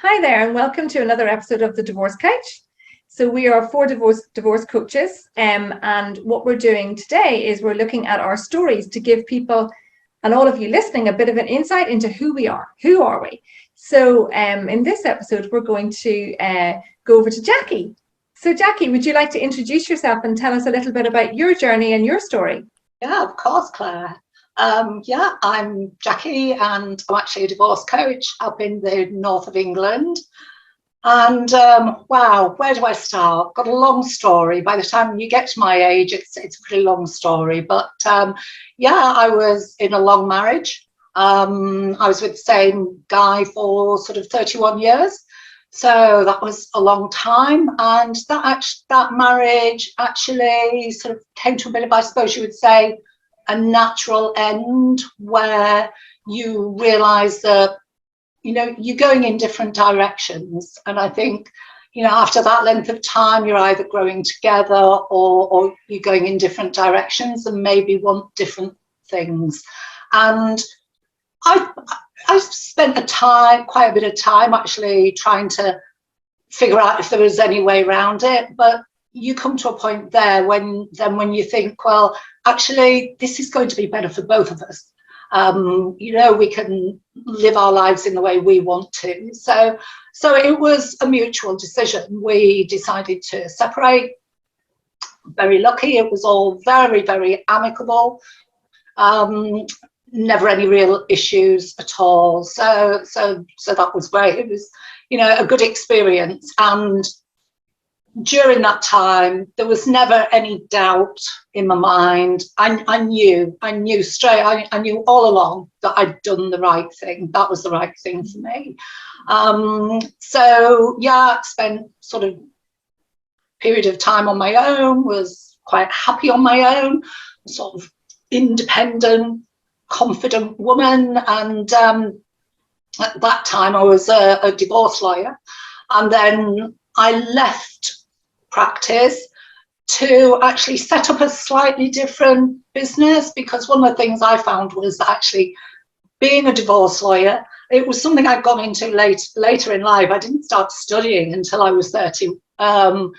Hi there, and welcome to another episode of the Divorce Couch. So we are four divorce coaches, and what we're doing today is we're looking at our stories to give people and all of you listening a bit of an insight into who we are. Who are we? So in this episode, we're going to go over to Jackie. So Jackie, would you like to introduce yourself and tell us a little bit about your journey and your story? Yeah, of course, Claire. I'm Jackie and I'm actually a divorce coach up in the north of England. And wow, where do I start? Got a long story. By the time you get to my age, it's a pretty long story. But I was in a long marriage. I was with the same guy for sort of 31 years. So that was a long time. And that marriage actually sort of came to a bit of, I suppose you would say, a natural end where you realize that, you're going in different directions. And I think, after that length of time, you're either growing together or you're going in different directions and maybe want different things. And I spent quite a bit of time actually trying to figure out if there was any way around it. But you come to a point there when you think, well, actually, this is going to be better for both of us. We can live our lives in the way we want to. So it was a mutual decision. We decided to separate. Very lucky. It was all very, very amicable. Never any real issues at all. So that was great. It was, a good experience. And during that time, there was never any doubt in my mind. I knew straight. I knew all along that I'd done the right thing. That was the right thing for me. I spent sort of period of time on my own, was quite happy on my own, sort of independent, confident woman. And at that time, I was a divorce lawyer. And then I left practice to actually set up a slightly different business, because one of the things I found was that actually being a divorce lawyer, it was something I'd gone into later in life. I didn't start studying until I was 30. I'm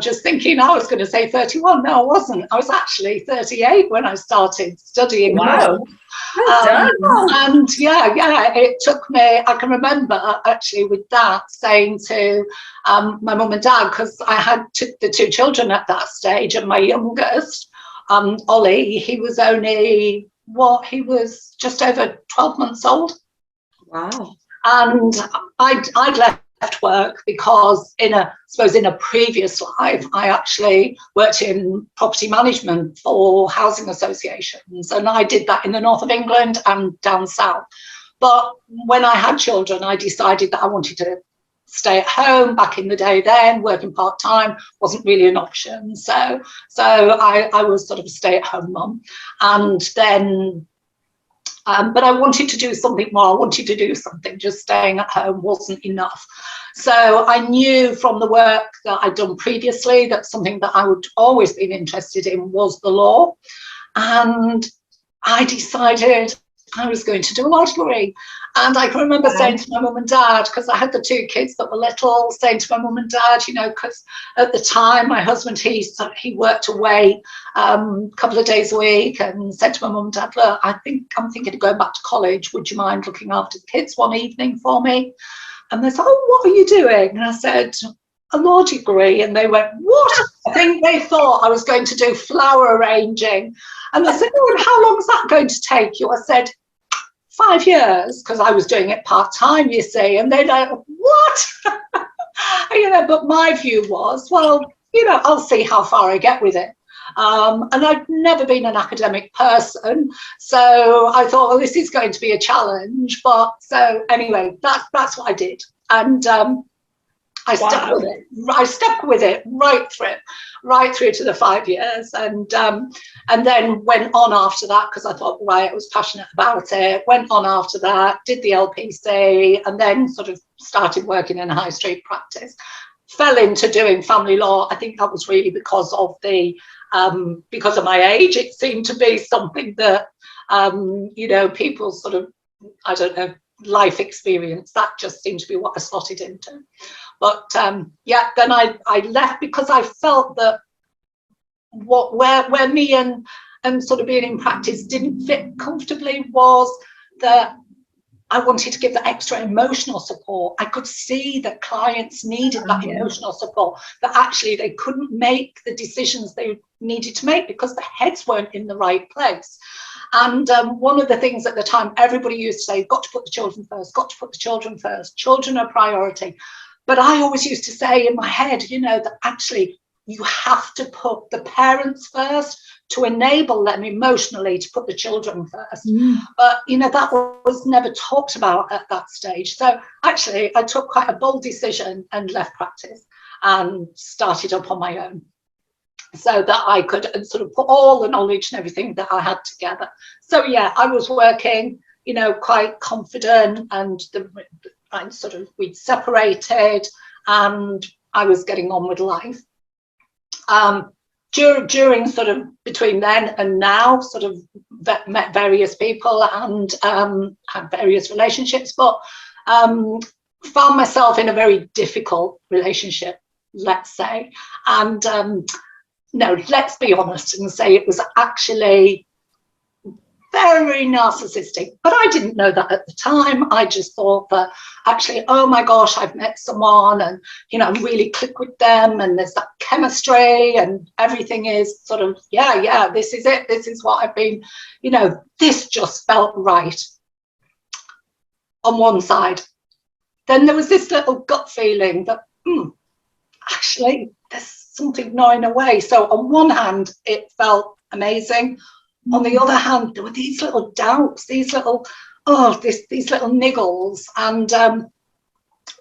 just thinking I was going to say 31. No, I wasn't. I was actually 38 when I started studying. Wow. It took me, I can remember actually with that saying to my mum and dad, because I had the two children at that stage, and my youngest, Ollie, he was just over 12 months old. Wow. And I'd left work because in a previous life, I actually worked in property management for housing associations, and I did that in the north of England and down south. But when I had children, I decided that I wanted to stay at home. Back in the day then, working part-time wasn't really an option. So I was sort of a stay-at-home mum. And then but I wanted to do something more. I wanted to do something. Just staying at home wasn't enough. So I knew from the work that I'd done previously that something that I would always been interested in was the law. And I decided I was going to do a law degree. And I can remember saying to my mum and dad, because I had the two kids that were little, saying to my mum and dad, because at the time my husband, he worked away a couple of days a week, and said to my mum and dad, look, I'm thinking of going back to college. Would you mind looking after the kids one evening for me? And they said, oh, what are you doing? And I said, a law degree. And they went, what? I think they thought I was going to do flower arranging. And they said, oh, how long is that going to take you? I said, 5 years, because I was doing it part-time, you see. And they're like, what? But my view was, well, I'll see how far I get with it. And I'd never been an academic person, so I thought, well, this is going to be a challenge. But so anyway, that's what I did. And I stuck with it. I stuck with it right through to the 5 years, and then went on after that, because I thought, right, I was passionate about it. Went on after that, did the LPC, and then sort of started working in a high street practice. Fell into doing family law. I think that was really because of my age. It seemed to be something that people sort of, I don't know, life experience. That just seemed to be what I slotted into. But yeah, then I left because I felt that where me and sort of being in practice didn't fit comfortably was that I wanted to give the extra emotional support. I could see that clients needed that emotional support, that actually they couldn't make the decisions they needed to make because the heads weren't in the right place. And one of the things at the time, everybody used to say, got to put the children first, got to put the children first, children are priority. But I always used to say in my head, you know, that actually you have to put the parents first to enable them emotionally to put the children first. But, you know, that was never talked about at that stage. So actually, I took quite a bold decision and left practice and started up on my own so that I could sort of put all the knowledge and everything that I had together. So, yeah, I was working, you know, quite confident, and we'd separated and I was getting on with life. During sort of between then and now, sort of met various people and had various relationships, but found myself in a very difficult relationship, let's say. And no, let's be honest and say it was actually very narcissistic, but I didn't know that at the time. I just thought that actually, oh my gosh, I've met someone and, you know, I'm really click with them and there's that chemistry and everything is sort of, yeah, this is it. This is what I've been, you know, this just felt right on one side. Then there was this little gut feeling that, actually, there's something gnawing away. So on one hand, it felt amazing. On the other hand, there were these little doubts, these little niggles. And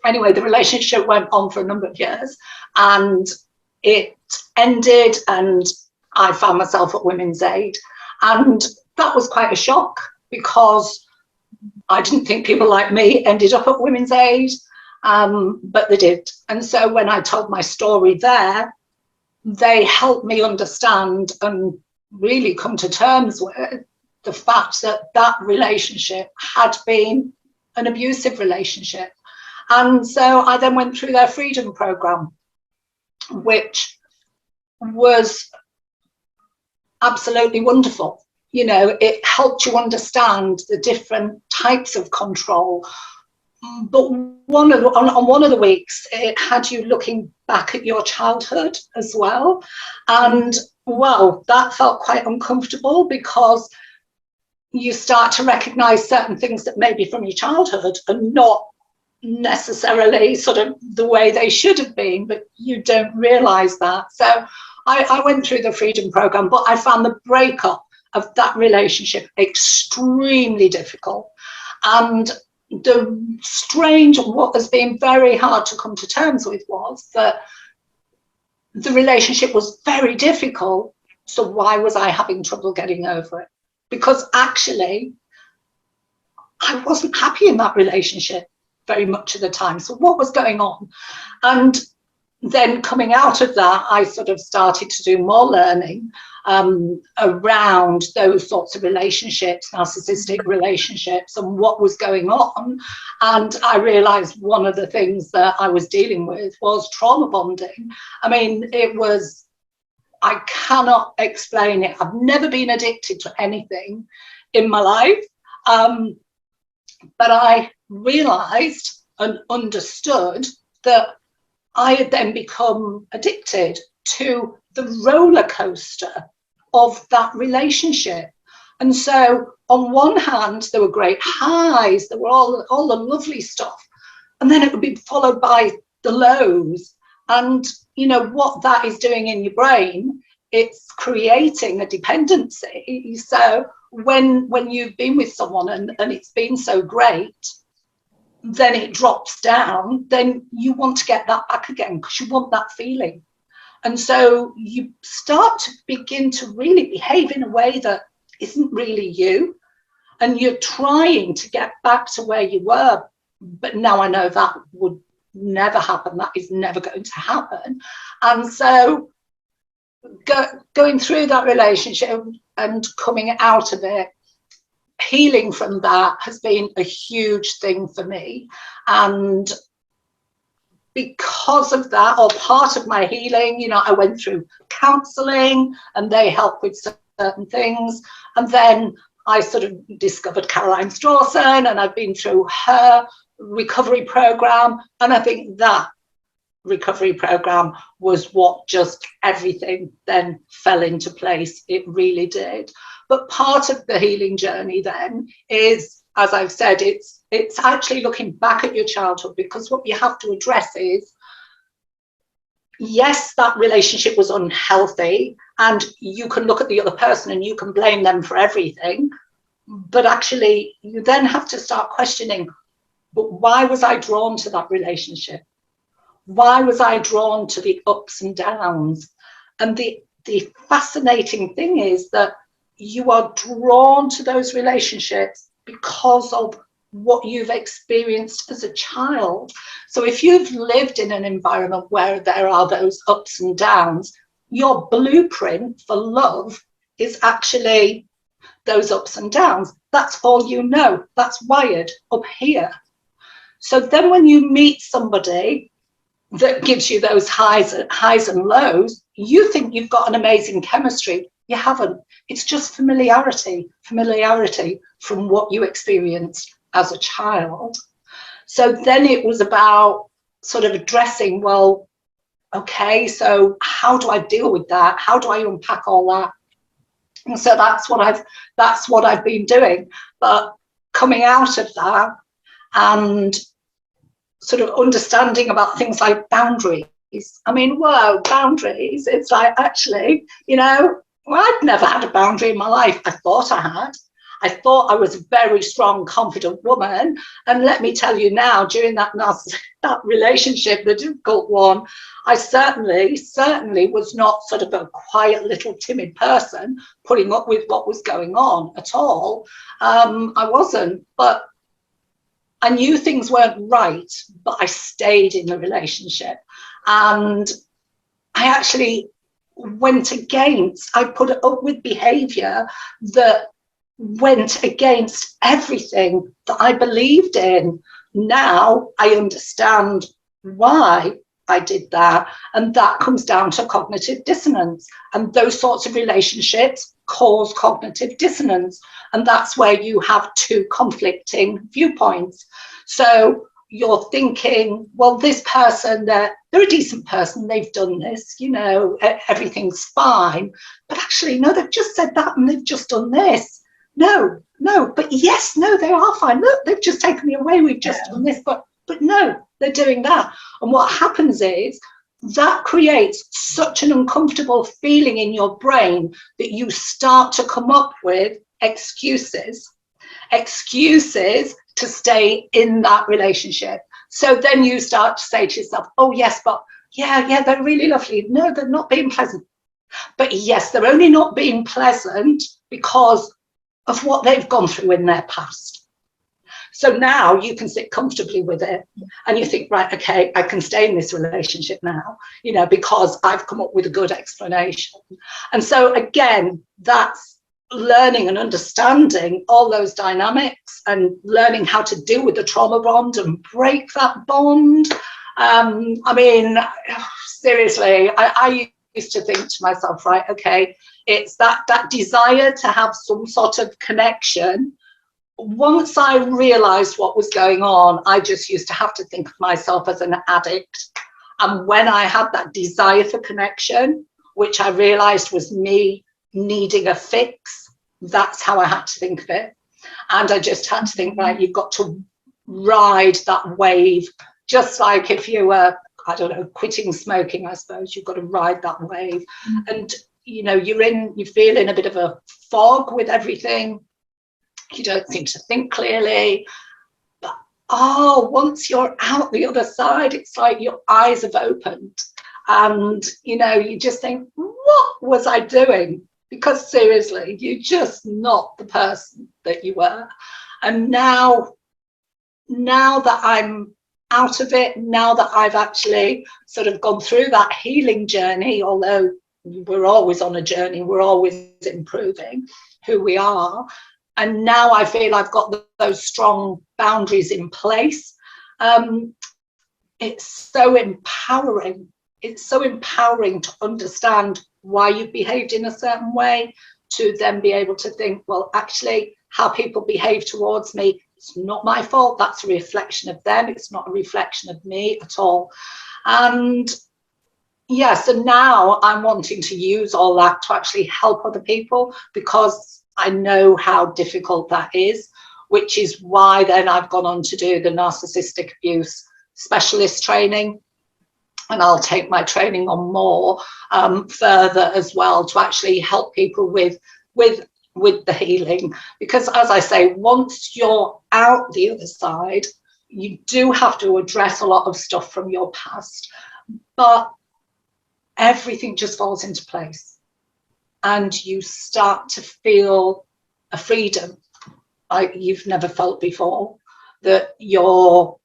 anyway, the relationship went on for a number of years and it ended and I found myself at Women's Aid. And that was quite a shock because I didn't think people like me ended up at Women's Aid, but they did. And so when I told my story there, they helped me understand and really come to terms with the fact that that relationship had been an abusive relationship. And so I then went through their freedom program, which was absolutely wonderful. You know, it helped you understand the different types of control. But on one of the weeks, it had you looking back at your childhood as well. And well, that felt quite uncomfortable because you start to recognize certain things that may be from your childhood and not necessarily sort of the way they should have been, but you don't realize that. So I went through the freedom program, but I found the breakup of that relationship extremely difficult. And the strange, what has been very hard to come to terms with was that the relationship was very difficult. So why was I having trouble getting over it? Because actually, I wasn't happy in that relationship very much of the time. So what was going on? And then coming out of that, I sort of started to do more learning around those sorts of relationships, narcissistic relationships, and what was going on. And I realized one of the things that I was dealing with was trauma bonding. I mean, it was, I cannot explain it. I've never been addicted to anything in my life. But I realized and understood that I had then become addicted to the roller coaster of that relationship. And so on one hand, there were great highs, there were all the lovely stuff. And then it would be followed by the lows. And, you know, what that is doing in your brain, it's creating a dependency. So when you've been with someone and it's been so great, then it drops down, then you want to get that back again because you want that feeling. And so you start to begin to really behave in a way that isn't really you. And you're trying to get back to where you were. But now I know that would never happen. That is never going to happen. And so going through that relationship and coming out of it, healing from that has been a huge thing for me. And because of that, or part of my healing, I went through counselling and they helped with certain things. And then I sort of discovered Caroline Strawson, and I've been through her recovery program. And I think that recovery program was what just everything then fell into place. It really did. But part of the healing journey then is, as I've said, it's actually looking back at your childhood, because what you have to address is, yes, that relationship was unhealthy, and you can look at the other person and you can blame them for everything. But actually, you then have to start questioning, but why was I drawn to that relationship? Why was I drawn to the ups and downs? And the fascinating thing is that you are drawn to those relationships because of what you've experienced as a child. So if you've lived in an environment where there are those ups and downs, your blueprint for love is actually those ups and downs. That's all you know. That's wired up here. So then when you meet somebody that gives you those highs and lows, you think you've got an amazing chemistry. You haven't. It's just familiarity from what you experienced as a child. So then it was about sort of addressing, well, okay, so how do I deal with that? How do I unpack all that? And so that's what I've been doing. But coming out of that and sort of understanding about things like boundaries. I mean, whoa, boundaries. It's like, actually, I've never had a boundary in my life. I thought I had. I thought I was a very strong, confident woman. And let me tell you now, during that relationship, the difficult one, I certainly was not sort of a quiet little timid person putting up with what was going on at all. I wasn't, but I knew things weren't right, but I stayed in the relationship. And I actually I put up with behavior that went against everything that I believed in. Now I understand why I did that. And that comes down to cognitive dissonance. And those sorts of relationships cause cognitive dissonance. And that's where you have two conflicting viewpoints. So you're thinking, well, this person, they're a decent person, they've done this, everything's fine. But actually, no, they've just said that and they've just done this. No, but yes, no, they are fine. Look, they've just taken me away, we've just done this, but no, they're doing that. And what happens is that creates such an uncomfortable feeling in your brain that you start to come up with excuses to stay in that relationship. So then you start to say to yourself, oh yes, but yeah, they're really lovely. No, they're not being pleasant. But yes, they're only not being pleasant because of what they've gone through in their past. So now you can sit comfortably with it and you think, right, okay, I can stay in this relationship now, because I've come up with a good explanation. And so again, that's learning and understanding all those dynamics and learning how to deal with the trauma bond and break that bond. I mean, seriously, I used to think to myself, right, okay, it's that desire to have some sort of connection. Once I realized what was going on, I just used to have to think of myself as an addict. And when I had that desire for connection, which I realized was me needing a fix, that's how I had to think of it. And I just had to think, right, you've got to ride that wave, just like if you were, I don't know, quitting smoking, I suppose you've got to ride that wave. And you feel in a bit of a fog with everything. You don't seem to think clearly. But once you're out the other side, it's like your eyes have opened. And, you just think, what was I doing? Because seriously, you're just not the person that you were. And now that I'm out of it, now that I've actually sort of gone through that healing journey, although we're always on a journey, we're always improving who we are. and now I feel I've got those strong boundaries in place. It's so empowering. It's so empowering to understand why you've behaved in a certain way, to then be able to think, well, actually, how people behave towards me, it's not my fault. That's a reflection of them. It's not a reflection of me at all. And yeah, so now I'm wanting to use all that to actually help other people, because I know how difficult that is, which is why then I've gone on to do the narcissistic abuse specialist training. And I'll take my training on more further as well, to actually help people with the healing. Because as I say, once you're out the other side, you do have to address a lot of stuff from your past, but everything just falls into place, and you start to feel a freedom like you've never felt before, that you're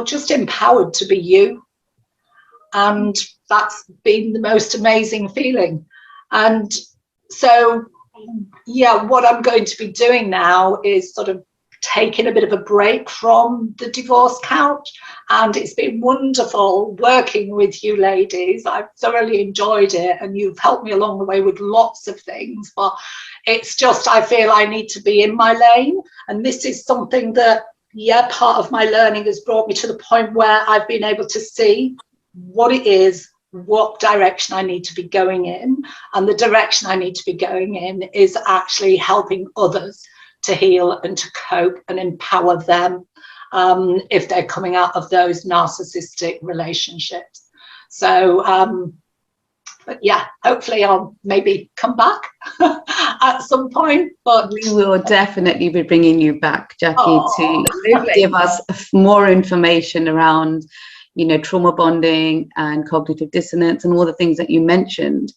just empowered to be you. And that's been the most amazing feeling. And so, yeah, what I'm going to be doing now is sort of taking a bit of a break from the divorce couch. And it's been wonderful working with you ladies. I've thoroughly enjoyed it, and you've helped me along the way with lots of things. But it's just, I feel I need to be in my lane. And this is something that, yeah, part of my learning has brought me to the point where I've been able to see what it is, what direction I need to be going in. And the direction I need to be going in is actually helping others to heal and to cope and empower them if they're coming out of those narcissistic relationships. So, but yeah, hopefully I'll maybe come back at some point. But we will definitely be bringing you back, Jackie, to give us more information around, you know, trauma bonding and cognitive dissonance and all the things that you mentioned,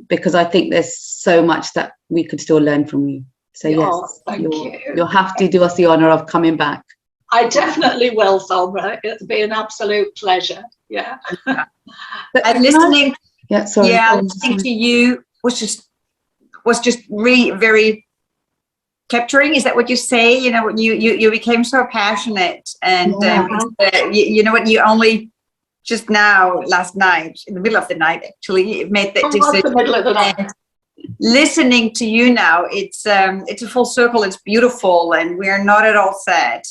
because I think there's so much that we could still learn from you. So yes, you'll have to do us the honor of coming back. I definitely will, Selma. It'll be an absolute pleasure. Yeah. And listening, listening to you was just really very capturing. Is that what you say? You know, you became so passionate, and you know what, you only just now, last night, in the middle of the night, actually made that decision. The middle of the night. Listening to you now, it's a full circle. It's beautiful, and we're not at all sad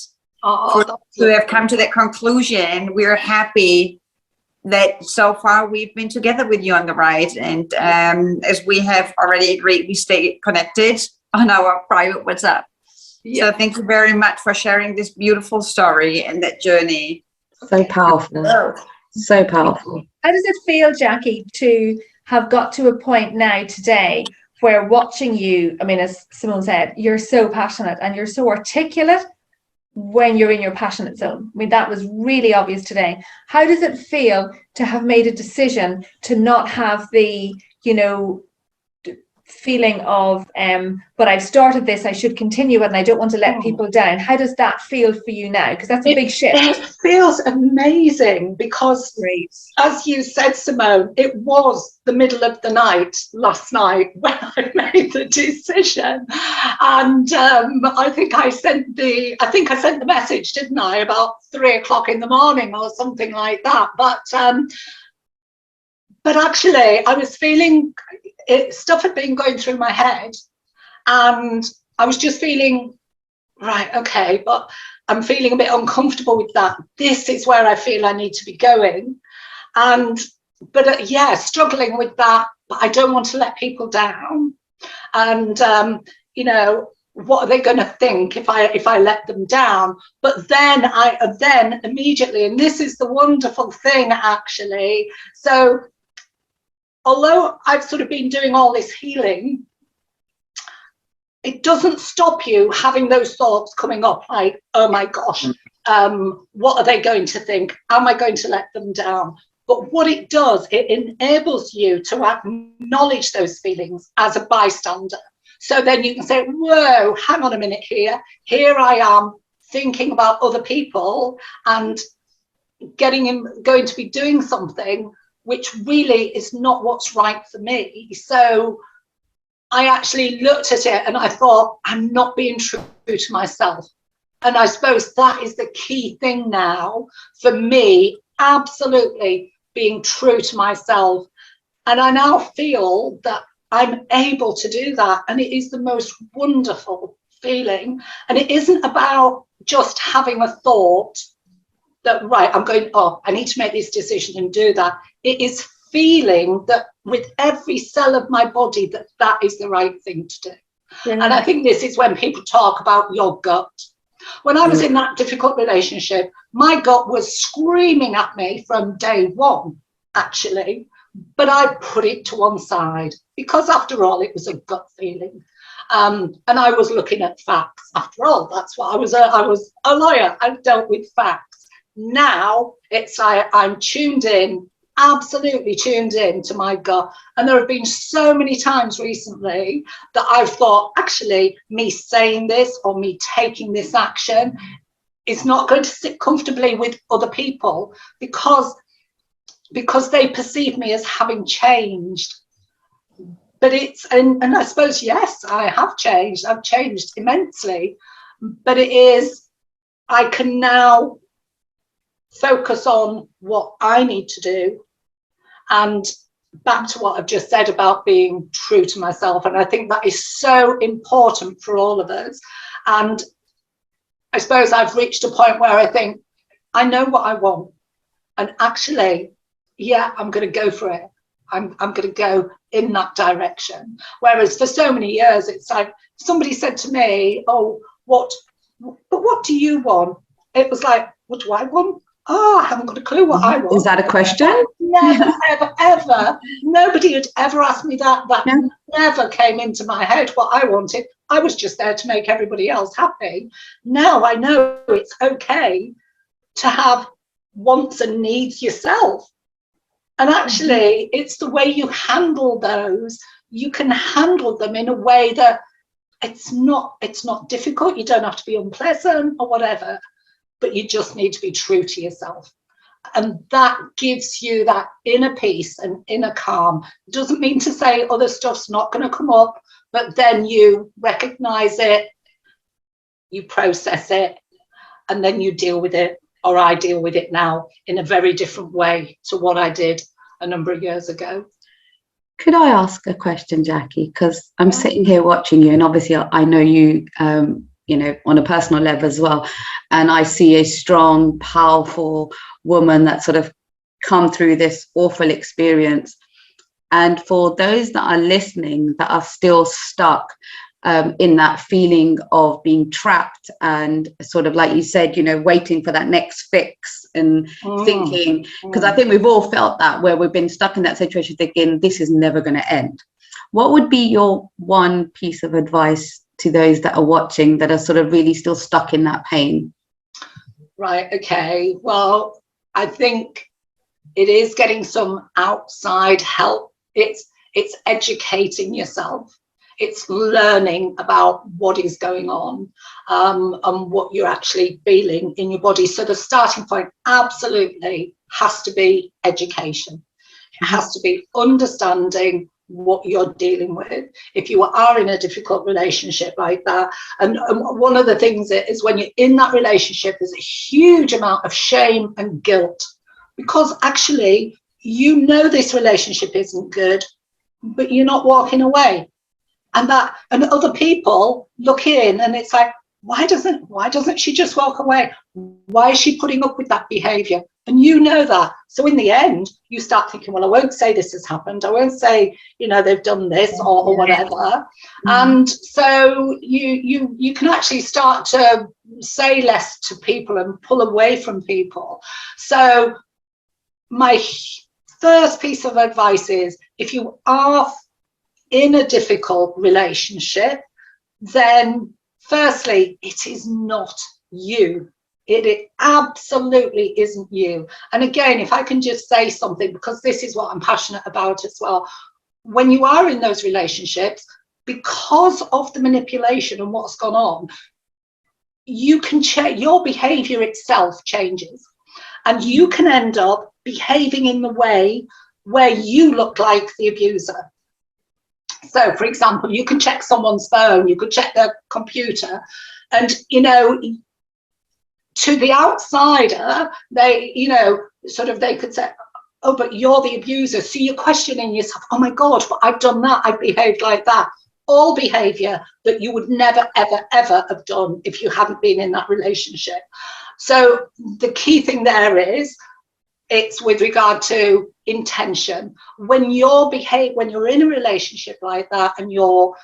to have come to that conclusion. We're happy that so far we've been together with you on the ride, and as we have already agreed, we stay connected on our private WhatsApp. Yeah. So thank you very much for sharing this beautiful story and that journey. So powerful. So powerful. How does it feel, Jackie, to have got to a point now today where watching you, I mean, as Simone said, you're so passionate and you're so articulate when you're in your passionate zone? I mean, that was really obvious today. How does it feel to have made a decision to not have the, you know, feeling of but I've started this, I should continue, and I don't want to let people down? How does that feel for you now? Because that's a big shift. It feels amazing, because as you said, Simone, it was the middle of the night last night when I made the decision, and I think I sent the message, didn't I, about 3 o'clock in the morning or something like that. But actually I was feeling stuff had been going through my head, and I was just feeling, right, okay, but I'm feeling a bit uncomfortable with that. This is where I feel I need to be going. But struggling with that, but I don't want to let people down. And, you know, what are they going to think if I let them down? But then immediately, and this is the wonderful thing, actually. So although I've sort of been doing all this healing, it doesn't stop you having those thoughts coming up like, oh my gosh, what are they going to think? Am I going to let them down? But what it does, it enables you to acknowledge those feelings as a bystander. So then you can say, whoa, hang on a minute here. Here I am thinking about other people and going to be doing something which really is not what's right for me. So I actually looked at it and I thought, I'm not being true to myself. And I suppose that is the key thing now for me, absolutely being true to myself. And I now feel that I'm able to do that. And it is the most wonderful feeling. And it isn't about just having a thought that, right, I need to make this decision and do that. It is feeling that with every cell of my body that is the right thing to do. Yeah. And I think this is when people talk about your gut. When I was in that difficult relationship, my gut was screaming at me from day one, actually, but I put it to one side because after all, it was a gut feeling. And I was looking at facts. After all, that's what I was a lawyer. I dealt with facts. Now it's I'm tuned in, absolutely tuned in to my gut. And there have been so many times recently that I've thought, actually, me saying this or me taking this action is not going to sit comfortably with other people because they perceive me as having changed. But and I suppose, yes, I have changed. I've changed immensely. But I can now focus on what I need to do. And back to what I've just said about being true to myself. And I think that is so important for all of us. And I suppose I've reached a point where I think, I know what I want. And actually, yeah, I'm going to go for it. I'm going to go in that direction. Whereas for so many years, it's like somebody said to me, oh, what do you want? It was like, what do I want? Oh, I haven't got a clue what I want. Is that a question? Never, ever. Nobody had ever asked me that. That never came into my head what I wanted. I was just there to make everybody else happy. Now I know it's okay to have wants and needs yourself. And actually, it's the way you handle those. You can handle them in a way that it's not difficult. You don't have to be unpleasant or whatever, but you just need to be true to yourself. And that gives you that inner peace and inner calm. Doesn't mean to say other stuff's not going to come up, but then you recognize it, you process it, and then you deal with it. Or I deal with it now in a very different way to what I did a number of years ago. Could I ask a question, Jackie? Because I'm sitting here watching you, and obviously I know you, on a personal level as well. And I see a strong, powerful woman that sort of come through this awful experience. And for those that are listening that are still stuck in that feeling of being trapped and sort of, like you said, waiting for that next fix and thinking, because I think we've all felt that, where we've been stuck in that situation thinking this is never going to end. What would be your one piece of advice to those that are watching that are sort of really still stuck in that pain? Right. Okay. Well, I think it is getting some outside help. It's educating yourself. It's learning about what is going on and what you're actually feeling in your body. So the starting point absolutely has to be education. It has to be understanding what you're dealing with if you are in a difficult relationship like that. And one of the things is when you're in that relationship, there's a huge amount of shame and guilt because actually this relationship isn't good, but you're not walking away. And other people look in and it's like, why doesn't she just walk away? Why is she putting up with that behavior? And you know that. So in the end, you start thinking, well, I won't say this has happened. I won't say, they've done this or whatever. And so you can actually start to say less to people and pull away from people. So my first piece of advice is, if you are in a difficult relationship, then firstly, it is not you. It absolutely isn't you. And again, if I can just say something, because this is what I'm passionate about as well, when you are in those relationships, because of the manipulation and what's gone on, you can change. Your behavior itself changes, and you can end up behaving in the way where you look like the abuser. So, for example, you can check someone's phone, you could check their computer, and, you know, to the outsider, they, you know, sort of, they could say, oh, but you're the abuser. So you're questioning yourself, oh my God, well, I've done that, I've behaved like that. All behavior that you would never, ever, ever have done if you hadn't been in that relationship. So the key thing there is, it's with regard to intention. When you're in a relationship like that, and you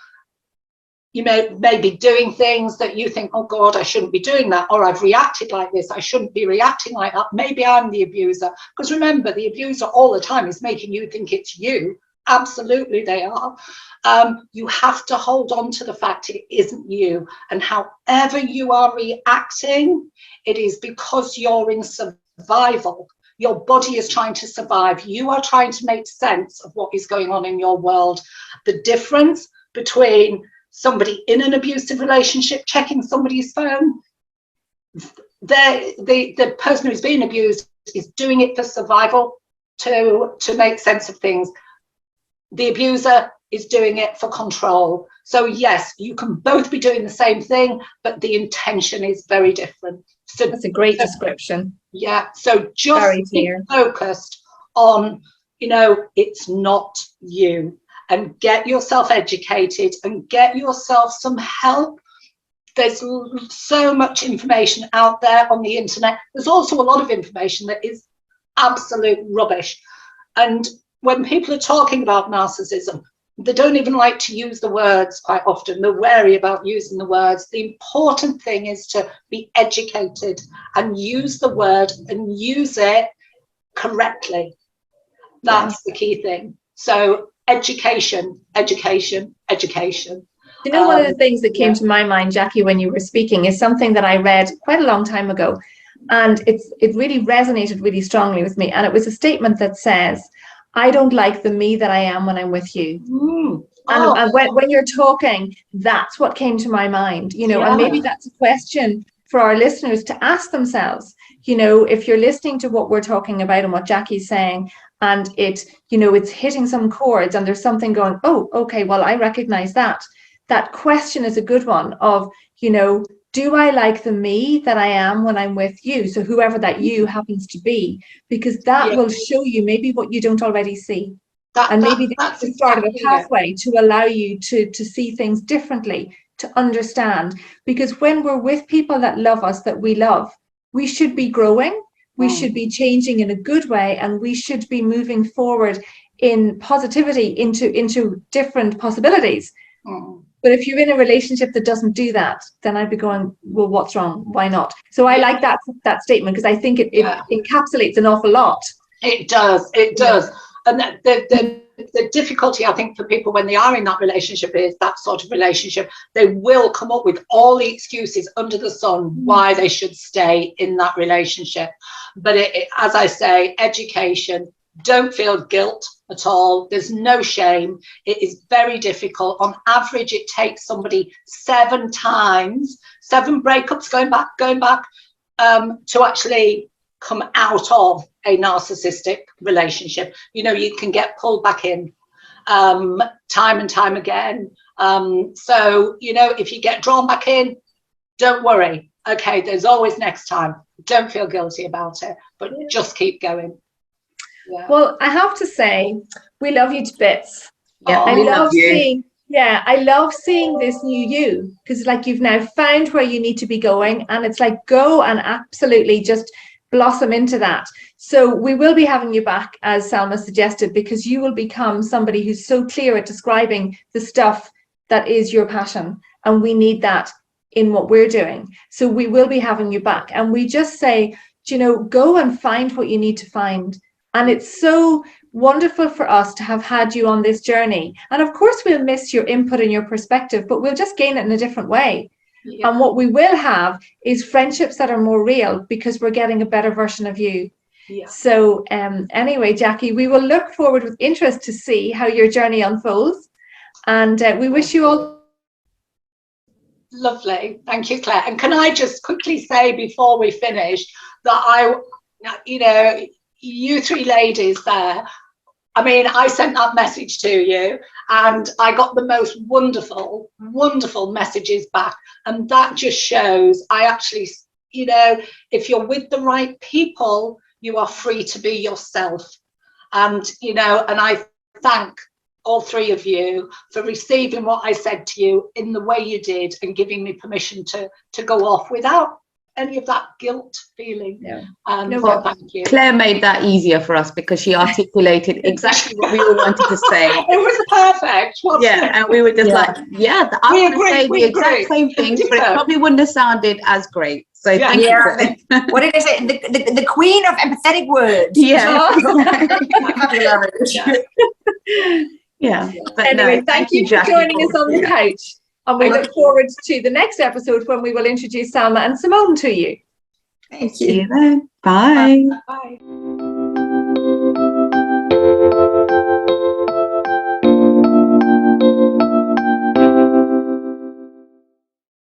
may be doing things that you think, oh God, I shouldn't be doing that, or I've reacted like this, I shouldn't be reacting like that. Maybe I'm the abuser. Because remember, the abuser all the time is making you think it's you. Absolutely, they are. You have to hold on to the fact it isn't you. And however you are reacting, it is because you're in survival. Your body is trying to survive. You are trying to make sense of what is going on in your world. The difference between somebody in an abusive relationship checking somebody's phone, the person who's being abused is doing it for survival, to make sense of things. The abuser is doing it for control. So yes, you can both be doing the same thing, but the intention is very different. So that's a great description. Yeah, so just be focused on, you know, it's not you, and get yourself educated and get yourself some help. There's so much information out there on the internet. There's also a lot of information that is absolute rubbish. And when people are talking about narcissism, they don't even like to use the words quite often. They're wary about using the words. The important thing is to be educated and use the word and use it correctly. That's the key thing. So education, education, education. You know, one of the things that came to my mind, Jackie, when you were speaking, is something that I read quite a long time ago. And it really resonated really strongly with me. And it was a statement that says, I don't like the me that I am when I'm with you. And when you're talking, that's what came to my mind, you know, and maybe that's a question for our listeners to ask themselves. You know, if you're listening to what we're talking about and what Jackie's saying, and it, you know, it's hitting some chords and there's something going, oh, okay, well, I recognize that. That question is a good one of, you know, do I like the me that I am when I'm with you? So whoever that you happens to be, because that will show you maybe what you don't already see. And maybe that's the start of a pathway to allow you to see things differently, to understand. Because when we're with people that love us, that we love, we should be growing, we should be changing in a good way, and we should be moving forward in positivity into different possibilities. But if you're in a relationship that doesn't do that, then I'd be going, well, what's wrong? Why not? So I like that statement, because I think it encapsulates an awful lot. It does. It does. And the difficulty, I think, for people when they are in that relationship is that sort of relationship, they will come up with all the excuses under the sun why they should stay in that relationship. But as I say, education, don't feel guilt at all. There's no shame. It is very difficult. On average, it takes somebody 7 breakups going back to actually come out of a narcissistic relationship. You know, you can get pulled back in time and time again. So, you know, if you get drawn back in, don't worry. Okay, there's always next time. Don't feel guilty about it, but just keep going. Yeah. Well, I have to say, we love you to bits. Yeah, I love seeing this new you, because like you've now found where you need to be going, and it's like go and absolutely just blossom into that. So we will be having you back, as Salma suggested, because you will become somebody who's so clear at describing the stuff that is your passion, and we need that in what we're doing. So we will be having you back, and we just say, you know, go and find what you need to find. And it's so wonderful for us to have had you on this journey. And of course, we'll miss your input and your perspective, but we'll just gain it in a different way. Yeah. And what we will have is friendships that are more real, because we're getting a better version of you. Yeah. So anyway, Jackie, we will look forward with interest to see how your journey unfolds. And we wish you all. Lovely. Thank you, Claire. And can I just quickly say before we finish that you know, you 3 ladies there, I mean, I sent that message to you and I got the most wonderful, wonderful messages back. And that just shows I actually, you know, if you're with the right people, you are free to be yourself. And, you know, and I thank all three of you for receiving what I said to you in the way you did and giving me permission to go off without any of that guilt feeling. Well, thank you. Claire made that easier for us because she articulated exactly what we all wanted to say. It was perfect. And we were just like, I want to say the exact same things, but it probably wouldn't have sounded as great. So thank you. What did I say? The queen of empathetic words. But anyway, thank you for joining us on the couch. And we look forward to the next episode when we will introduce Salma and Simone to you. Thank you. See you then. Bye. Bye.